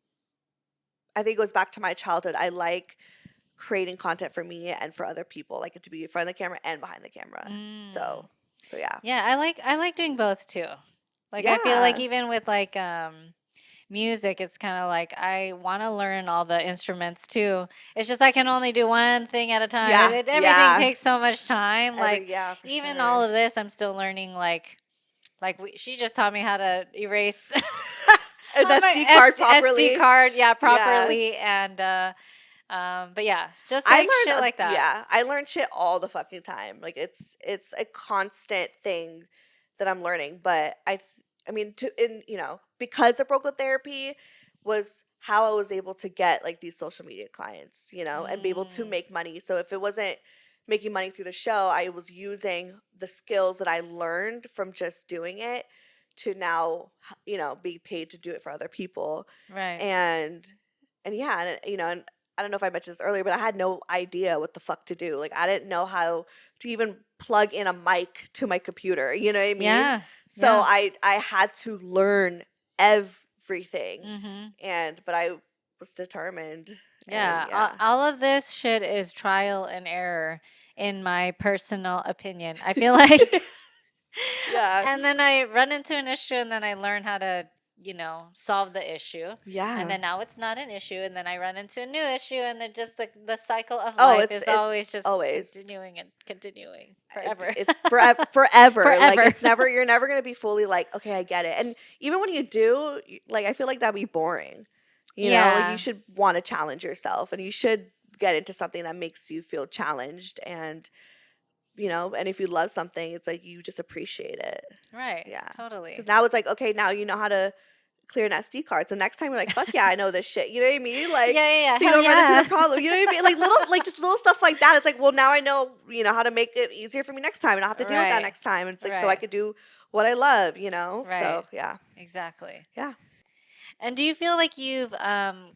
I think it goes back to my childhood. I like creating content for me and for other people, like it to be in front of the camera and behind the camera. Mm. So yeah, Yeah, I like doing both too. Like I feel like yeah, even with like music, it's kind of like I want to learn all the instruments too. It's just I can only do one thing at a time. yeah, Everything yeah. takes so much time. Like Yeah, for even all sure. of this, I'm still learning. She just taught me how to erase An on my SD card SD properly. card, yeah, Yeah. properly. And but yeah, just like shit like that. I learn shit all the fucking time. Like it's a constant thing that I'm learning. But I mean, because the vocal therapy was how I was able to get like these social media clients, you know, and be able to Mm, make money. So if it wasn't making money through the show, I was using the skills that I learned from just doing it to now, you know, be paid to do it for other people. right. And yeah, you know, and I don't know if I mentioned this earlier, but I had no idea what the fuck to do. Like I didn't know how to even plug in a mic to my computer. You know what I mean? Yeah. So Yeah. I had to learn everything, Mm-hmm. and but I was determined, and Yeah. yeah, All of this shit is trial and error, in my personal opinion. I feel like, yeah, and then I run into an issue and then I learn how to, solve the issue. And yeah. then now it's not an issue. And then I run into a new issue. And then just the cycle of Oh, life is it always just always. continuing and continuing forever. It's forever, forever. Like Forever. it's never. You're never gonna be fully like, okay, I get it. And even when you do, like I feel like that'd be boring. You know, like you Yeah. should want to challenge yourself, and you should get into something that makes you feel challenged. And you know, and if you love something, it's like you just appreciate it. Right. Yeah, because Totally. now it's like, okay, now you know how to clear an SD card. So next time you're like, fuck yeah, I know this shit. You know what I mean? Like, Yeah, yeah, yeah. so you Hell don't run into the yeah. problem. You know what I mean? Like little, like just little stuff like that. It's like, well, now I know, you know, how to make it easier for me next time, and I don't have to deal with that Right. next time. And it's like, so I Right. could do what I love. You know? So Right. yeah, Exactly. yeah, And do you feel like you've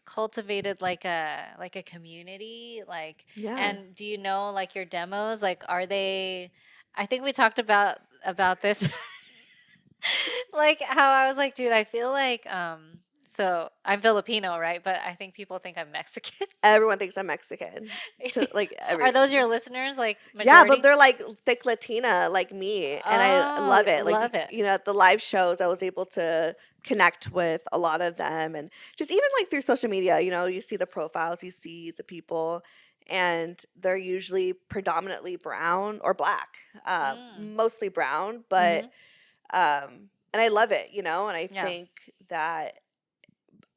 cultivated like a community? Like, yeah. and do you know like your demos? Like, are they? I think we talked about this. Like how I was like, dude, I feel like so I'm Filipino, right? But I think people think I'm Mexican. Everyone thinks I'm Mexican. To like Are every. those your listeners? Like Yeah, but majority? they're like thick Latina like me, and I Oh, love it. Like, love it. you know, at the live shows, I was able to connect with a lot of them, and just even like through social media, you know, you see the profiles, you see the people, and they're usually predominantly brown or black, Mm. mostly brown, but Mm-hmm. and I love it, you know, and I Yeah. think that,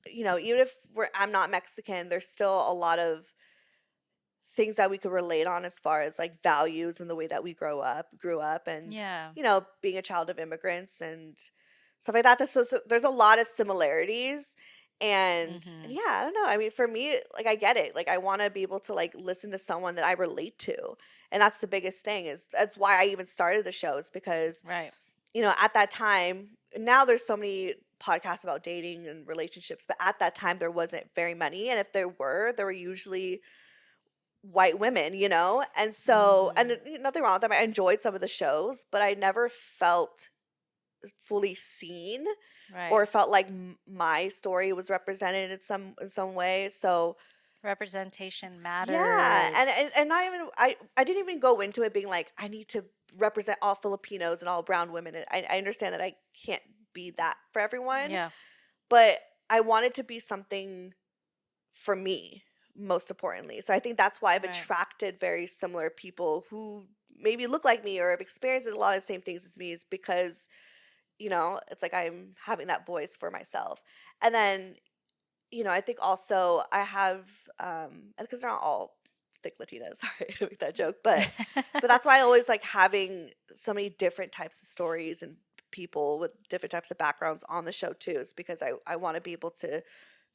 you know, even if I'm not Mexican, there's still a lot of things that we could relate on as far as like values and the way that we grew up, and Yeah. you know, being a child of immigrants and stuff like that. So there's a lot of similarities, and Mm-hmm. yeah, I don't know, I mean, for me, like I get it, like I want to be able to like listen to someone that I relate to, and that's the biggest thing, is that's why I even started the shows, because Right. you know, at that time, now there's so many podcasts about dating and relationships, but at that time there wasn't very many, and if there were usually white women, you know? And so, and Mm-hmm. nothing wrong with them. I enjoyed some of the shows, but I never felt fully seen Right. or felt like my story was represented in some way. So, Representation yeah, matters. and not even I didn't even go into it being like I need to represent all Filipinos and all brown women. And I understand that I can't be that for everyone, Yeah. but I wanted to be something for me, most importantly. So I think that's why I've Right. attracted very similar people who maybe look like me or have experienced a lot of the same things as me, is because, you know, it's like I'm having that voice for myself. And then, you know, I think also I have, because they're not all thick Latinas, sorry, I make that joke, but that's why I always like having so many different types of stories and people with different types of backgrounds on the show too, is because I want to be able to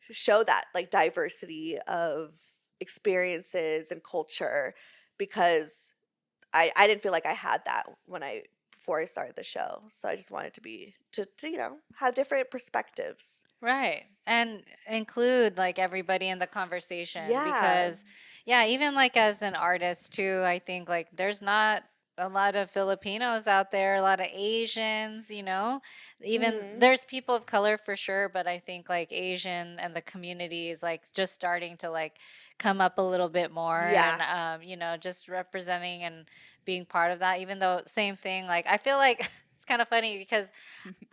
show that like diversity of experiences and culture, because I didn't feel like I had that when I before I started the show. So I just wanted to be to you know, have different perspectives. Right. And include like everybody in the conversation Yeah. because yeah, even like as an artist too, I think like there's not a lot of Filipinos out there, a lot of Asians, Even Mhm. there's people of color for sure, but I think like Asian and the community is like just starting to like come up a little bit more and Yeah. just representing and being part of that even though same thing like I feel like it's kind of funny because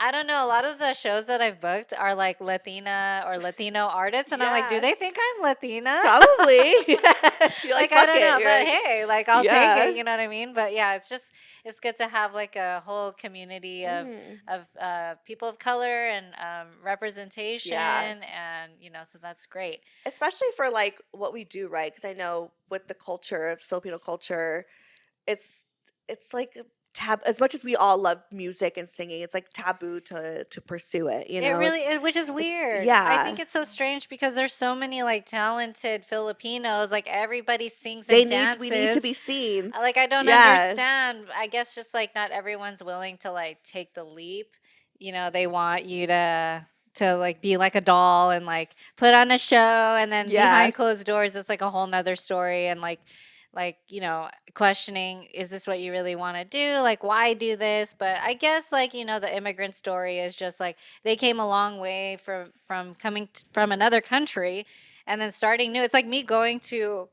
I don't know. A lot of the shows that I've booked are like Latina or Latino artists, and I'm like, do Yeah. they think I'm Latina? Probably. You're like, Like, I fuck don't it. know, but You're hey, like, I'll take yeah. it. You know what I mean? But yeah, it's good to have like a whole community Mhm. of people of color and representation, Yeah. and so that's great. Especially for like what we do, right? Because I know with the culture, Filipino culture, it's it's like as much as we all love music and singing, it's like taboo to pursue it, you It know? really is, which is It's weird. I yeah. think it's so strange because there's so many like talented Filipinos. Like everybody sings They and need we need to dances. be seen. Like I don't Yeah. understand. I guess just like not everyone's willing to like take the leap. You know, they want you to like be like a doll and like put on a show, and then Yeah. behind closed doors it's like a whole nother story, and like questioning, is this what you really want to do, like why do this? But I guess like the immigrant story is just like they came a long way from coming from another country and then starting new. It's like me going to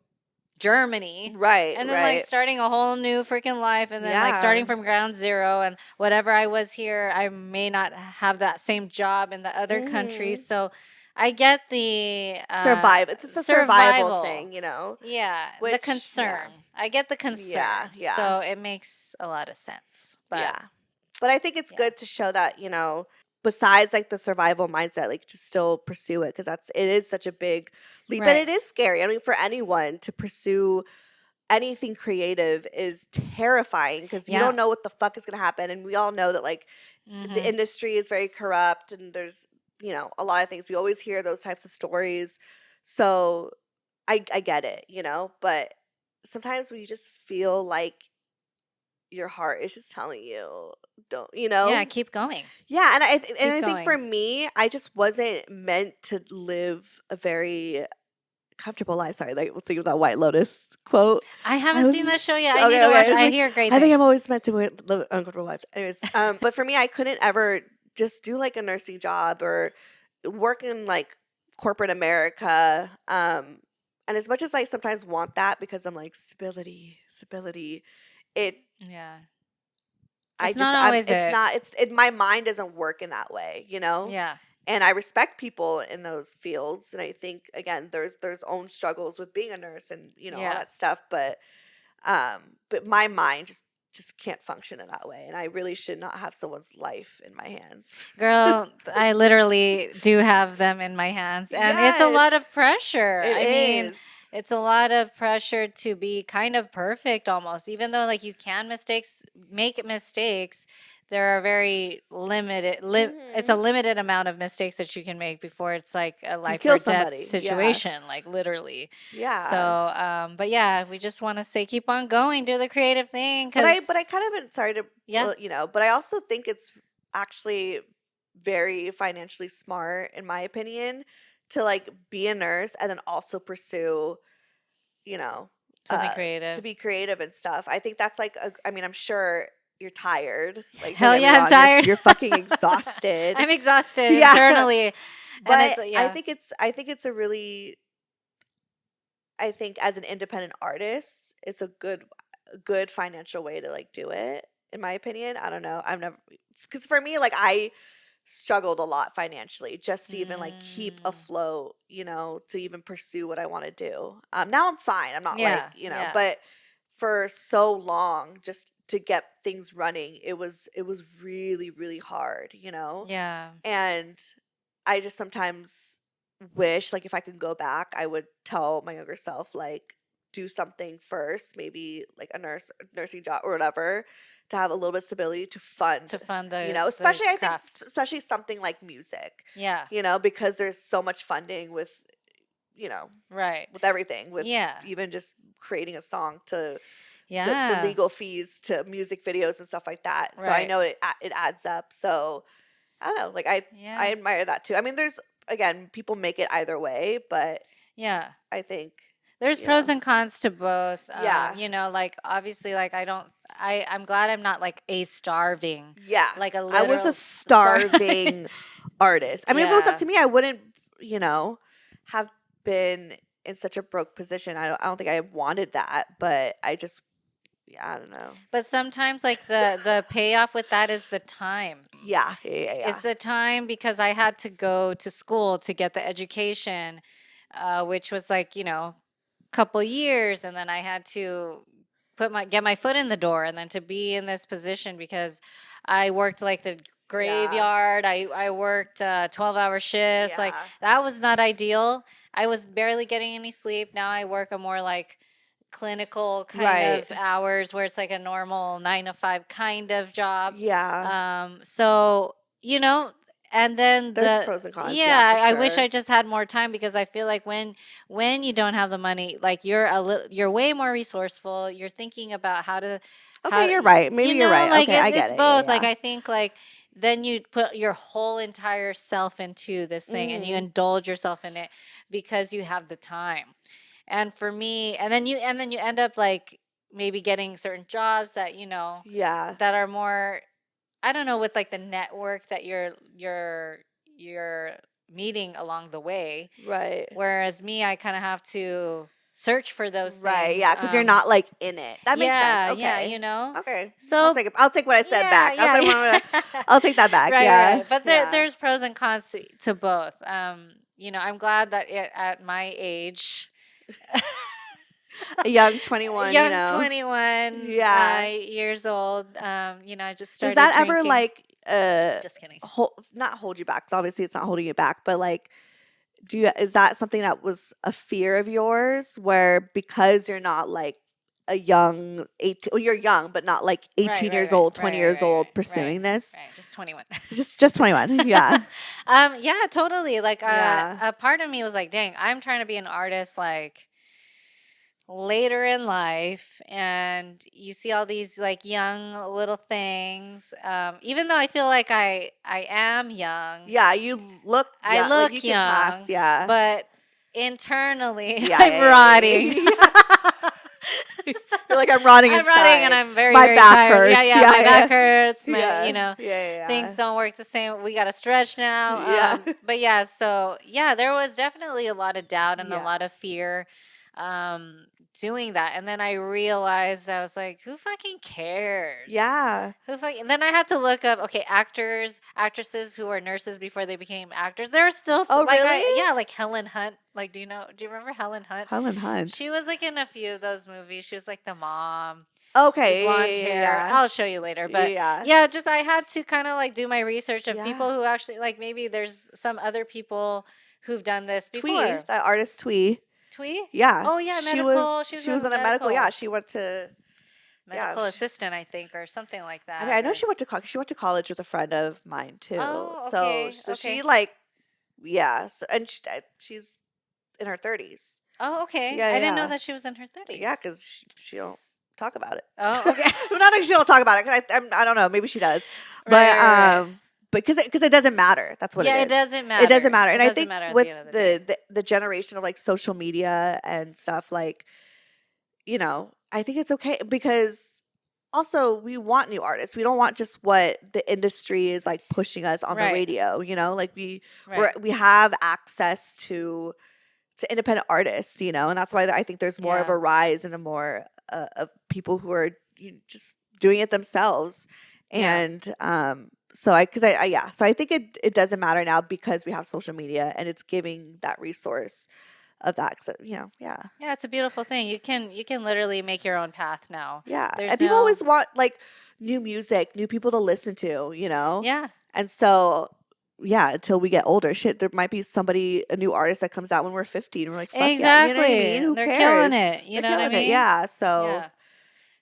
Germany Right, and then like right. starting a whole new freaking life, and then like Yeah. starting from ground zero, and whatever I was here I may not have that same job in the other countries. Mhm. So I get the It's just a survival survival. thing, you know, Yeah, the which yeah. concern. I get the Yeah, concern. yeah. So it makes a lot of sense. But Yeah. But I think it's yeah. good to show that, besides like the survival mindset, like just still pursue it because it is such a big leap and Right. it is scary. I mean, for anyone to pursue anything creative is terrifying because you don't Yeah. know what the fuck is going to happen. And we all know that like the Mhm. industry is very corrupt and there's, a lot of things. We always hear those types of stories. So I get it, but sometimes when you just feel like your heart is just telling you, don't, Yeah, keep going. yeah, and Keep I think for going. me, I just wasn't meant to live a very comfortable life. Sorry, like think of that White Lotus quote. I I haven't was seen that show yet. I need okay, to watch okay. it. It's I like hear great I think I'm things. always meant to live an uncomfortable life. Anyways, but for me, I couldn't ever just do like a nursing job or work in like corporate America. And as much as I sometimes want that because I'm like stability, stability, it Yeah. I It's just not I'm always it's it. not my mind doesn't work in that way, Yeah. and I respect people in those fields, and I think again there's own struggles with being a nurse and all Yeah. that stuff, but my mind just can't function in that way, and I really should not have someone's life in my hands. Girl, I literally do have them in my hands, and it's a Yes, lot of pressure. it I mean, is. it's a lot of pressure to be kind of perfect almost, even though like you can make mistakes. There are very it's a Mhm. limited amount of mistakes that you can make before it's like a You life kill or death somebody. Yeah. situation, like literally. So, Yeah. but yeah, we just want to say keep on going, do the creative thing, But I because kind of am sorry to yeah, but I also think it's actually very financially smart in my opinion to like be a nurse and then also pursue, you know, something to creative. be creative and stuff. I think that's like I mean, I'm sure you're tired. Like don't Hell get me yeah, I'm wrong, tired. you're fucking exhausted. I'm exhausted Yeah. internally. And it's But yeah. I think it's a really I think as an independent artist, it's a good financial way to like do it in my opinion. I don't know. I've never cuz for me like I struggled a lot financially just to even like keep Mm, afloat, to even pursue what I want to do. Now I'm fine. I'm not like, yeah, yeah, but for so long just to get things running, it was really really hard, yeah. and I just sometimes wish, like, if I could go back, I would tell my younger self, like, do something first, maybe like nursing job or whatever, to have a little bit of stability to fund, To fund the especially I think, craft. especially something like music, Yeah, because there's so much funding you know, right. with everything, with Yeah, even just creating a song to the yeah, legal fees to music videos and stuff like that. So I right. know it adds up. So I don't know, like I Yeah, admire that too. I mean, there's again, people make it either way, but yeah. I think, There's you pros know, and cons to both. yeah, Like obviously, like I'm glad I'm not like a starving, yeah. like a I was a literal star. starving artist. I mean, if it was up Yeah. to me, I wouldn't, have been in such a broke position. I don't think I wanted that, but I just, yeah, I don't know. But sometimes like the payoff with that is the time. Yeah, yeah, yeah, It's yeah. the time because I had to go to school to get the education, which was like, couple years, and then I had to get my foot in the door, and then to be in this position because I worked like the Yeah, graveyard. I worked 12-hour shifts. Like yeah. that was not ideal. I was barely getting any sleep. Now I work a more like clinical kind Right. of hours where it's like a normal 9 to 5 kind of job. Yeah. So, you know, and then There's pros and cons, yeah, for yeah, I wish I sure. just had more time because I feel like when you don't have the money, like you're way more resourceful. You're thinking about Okay, you're right. Maybe you're right. like Okay, I get it's it. Yeah, both. Like yeah. I think like then you put your whole entire self into this thing and you Mhm. indulge yourself in it because you have the time. And for me, and then you end up like maybe getting certain jobs that, Yeah. that are more, I don't know, with like the network that you're meeting along the way. Right. Whereas me, I kind of have to search for those Right. things. Yeah, because you're not like in it. That makes sense. Yeah, yeah, Okay. Okay. I'll So take it. I'll take what I said yeah, back. yeah, yeah. I'll take that back. Right, Yeah. right. But Yeah. there's pros and cons to both. I'm glad that at my age, A young 21, young 21 Yeah. years old, I just Does started that ever drinking. like Just kidding. not hold you back? 'Cause obviously it's not holding you back, but like is that something that was a fear of yours where because you're not like a young 18, well, you're young, but not like Right, 18 right, years right, old, right, 20 right, years right, old right, right, pursuing this? right. Just 21. Just 21. Yeah. Yeah, totally. Like, Yeah. a part of me was like, dang, I'm trying to be an artist, like later in life, and you see all these like young little things. Even though I feel like I am young, Yeah, you look I young. Like you look can pass, young, yeah. but internally Yeah, I'm yeah, yeah, rotting. yeah, yeah. You're like, I'm rotting I'm rotting and inside. I'm very, My very back tired. Yeah, hurts. yeah, Yeah, my yeah. back hurts. Yeah, yeah, Things yeah. don't work the same. We got to stretch now. Yeah. But yeah, so yeah, there was definitely a lot of doubt and a Yeah. lot of fear doing that. And then I realized I was like, who fucking cares? Yeah. And then I had to look up, okay, actors, actresses who were nurses before they became actors. They're still Oh, like really? yeah, like Helen Hunt. Like, do you remember Helen Hunt? Helen Hunt. She was like in a few of those movies. She was like the mom, the blonde Okay, hair. yeah, I'll show you later. yeah, But yeah. yeah, just I had to kind of like do my research of Yeah. people who actually like maybe there's some other people who've done this Twee, before. that artist Twee. Twee? Yeah, Oh yeah, medical. She was she was in in a medical. Yeah, medical. she went to yeah. Medical assistant, I think, or something like I mean, that. I know Or she went to college with a friend of mine too. oh, So okay, she okay. like yeah, and she's in her 30s. Oh, okay. Yeah, I didn't know yeah, that she was in her yeah, 30s. because she don't talk about it. Oh, okay. Well, not that she don't talk about it. 'Cause I don't know. Maybe she does, Right, right, right. but because it doesn't matter. That's what it Yeah, it is. doesn't It doesn't matter. matter. It And I doesn't think matter at the end with of the day. the generation of like social media and stuff, like I think it's okay because also we want new artists. We don't want just what the industry is like pushing us on the Right, radio. Like right. we have access to independent artists, and that's why I think there's more of Yeah. a rise and a more of people who are just doing it themselves. Yeah. And so yeah, so I think it doesn't matter now because we have social media and it's giving that resource of that. So, yeah, Yeah, it's a beautiful thing. You can literally make your own path now. yeah. There's And people no always want like new music, new people to listen to. Yeah. And so yeah, until we get older, shit, there might be a new artist that comes out when we're 50 and we're like, fuck yeah, you know what I Exactly. mean? Who They're killing cares? it. You They're know what I killing it. mean? Yeah. So Yeah.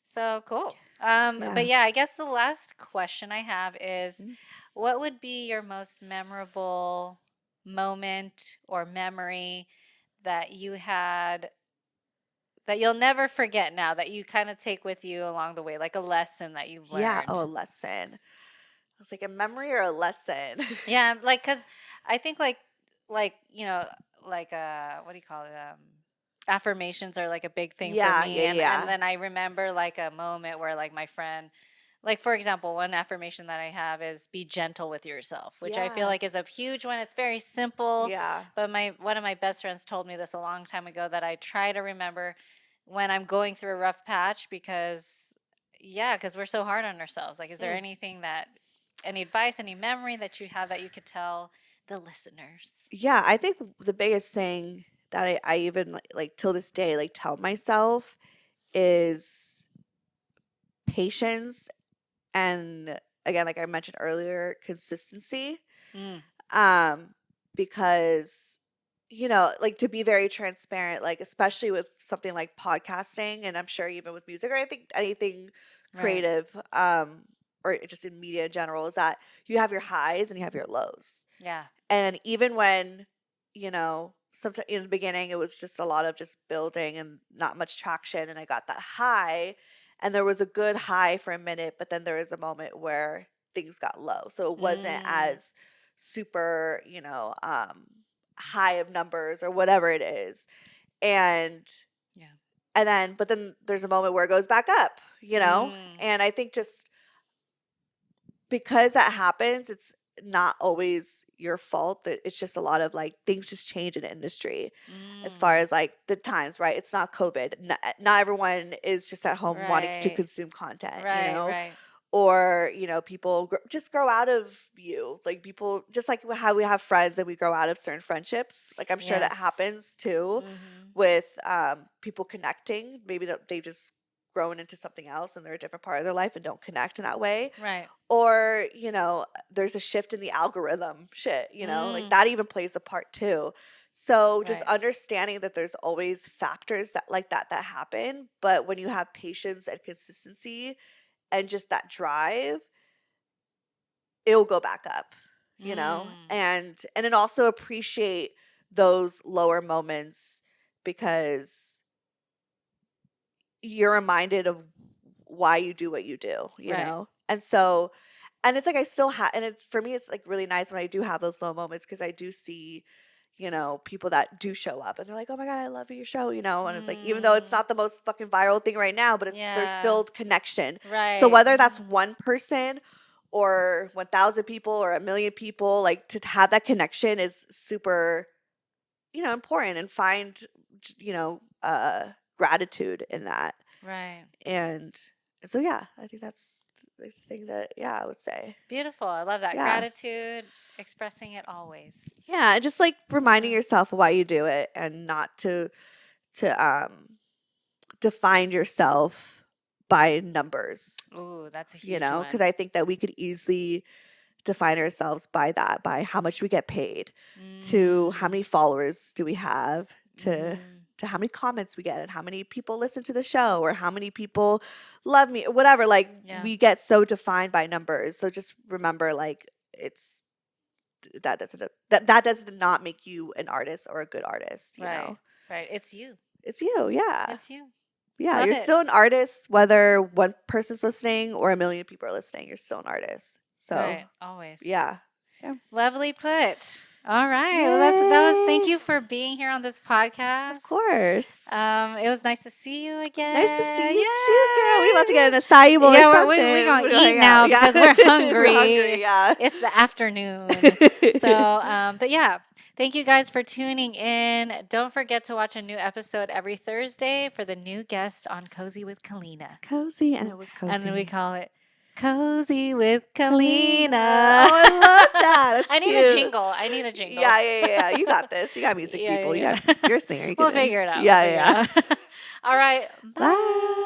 So cool. yeah. But yeah, I guess the last question I have is Mm. what would be your most memorable moment or memory that you had that you'll never forget now that you kind of take with you along the way, like a lesson that you've Yeah. learned? Oh, a lesson. I was like a memory or a lesson. Yeah, like cuz I think like, like what do you call it? Affirmations are like a big thing for Yeah. me, Yeah. and Yeah. then I remember like a moment where like my friend, like for example, one affirmation that I have is be gentle with yourself, which I feel Yeah. like is a huge one. It's very simple, Yeah. but my one of my best friends told me this a long time ago that I try to remember when I'm going through a rough patch because yeah, because we're so hard on ourselves. Like, is there Mm. anything that any advice, any memory that you have that you could tell the listeners? Yeah. I think the biggest thing that I even like till this day, like tell myself is patience and again, like I mentioned earlier, consistency. Mm, Um, because like to be very transparent, like especially with something like podcasting, and I'm sure even with music or I think anything Right. creative, or just in media in general, is that you have your highs and you have your lows. Yeah. And even when, sometimes in the beginning it was just a lot of just building and not much traction, and I got that high, and there was a good high for a minute, but then there was a moment where things got low. So it wasn't Mm. as super, high of numbers or whatever it is. And Yeah. but then there's a moment where it goes back up, Mm. And I think just because that happens, it's not always your fault. That it's just a lot of like things just change in the industry as far Mm. as like the times, right? It's not COVID. Not everyone is just at home wanting to Right. consume content, Right. Right. or people just grow out of you. Like people, just like how we have friends and we grow out of certain friendships. Like I'm sure that Yes. happens too Mm-hmm. with people connecting. Maybe they've just grown into something else and they're a different part of their life and don't connect in that way. Right. Or there's a shift in the algorithm shit, like Mm. that even plays a part too. So just Right. understanding that there's always factors that like that happen, but when you have patience and consistency and just that drive, it'll go back up, Mm. and then also appreciate those lower moments, because you're reminded of why you do what you do, Right. and so, and it's like I still have, and it's for me it's like really nice when I do have those low moments, because I do see people that do show up and they're like, oh my god, I love your show, and it's like, even though it's Mm. not the most fucking viral thing right now, but there's Yeah. still connection. So Right. whether that's one person or 1,000 people or a million people, like to have that connection is super, important, and find, you know, uh, gratitude in that. Right. And so, yeah, I think that's the thing that, yeah, I would say. Beautiful. I love that. Yeah. Gratitude, expressing it always. Yeah. And just like reminding Yeah. yourself why you do it, and not to define yourself by numbers, Ooh, that's a huge because one. I think that we could easily define ourselves by that, by how much we get paid, to how Mm. many followers do we have, Mm-hmm. to how many comments we get, and how many people listen to the show, or how many people love me, whatever. Like Yeah. we get so defined by numbers. So just remember, like, it's that does not make you an artist or a good artist. Right. Right. It's you. It's you. Yeah. It's you. Yeah, Love you're it. still an artist, whether one person's listening or a million people are listening. You're still an artist. So, Right. Always. yeah. Yeah. Lovely put. All right. Well, that was. Thank Yay! you for being here on this Of podcast. course. It was nice to see you Nice to see again. you too, girl. We about to get Yes. an acai bowl or Yeah, we something. gonna We're gonna eat hang out. now Yeah. because we're We're hungry, hungry. yeah. It's the afternoon. So, but yeah, thank you guys for tuning in. Don't forget to watch a new episode every Thursday for the new guest on Cozy with Calinnah. Cozy, and it was And we cozy. call it Cozy with Calinnah. Calinnah. Oh, I love that. That's I need a cute. jingle. I need a jingle. Yeah. You got this. You got music, Yeah, people. yeah, yeah. You're a singer. You We'll can. figure it out. We'll Yeah, figure yeah. it out. All right. Bye. Bye.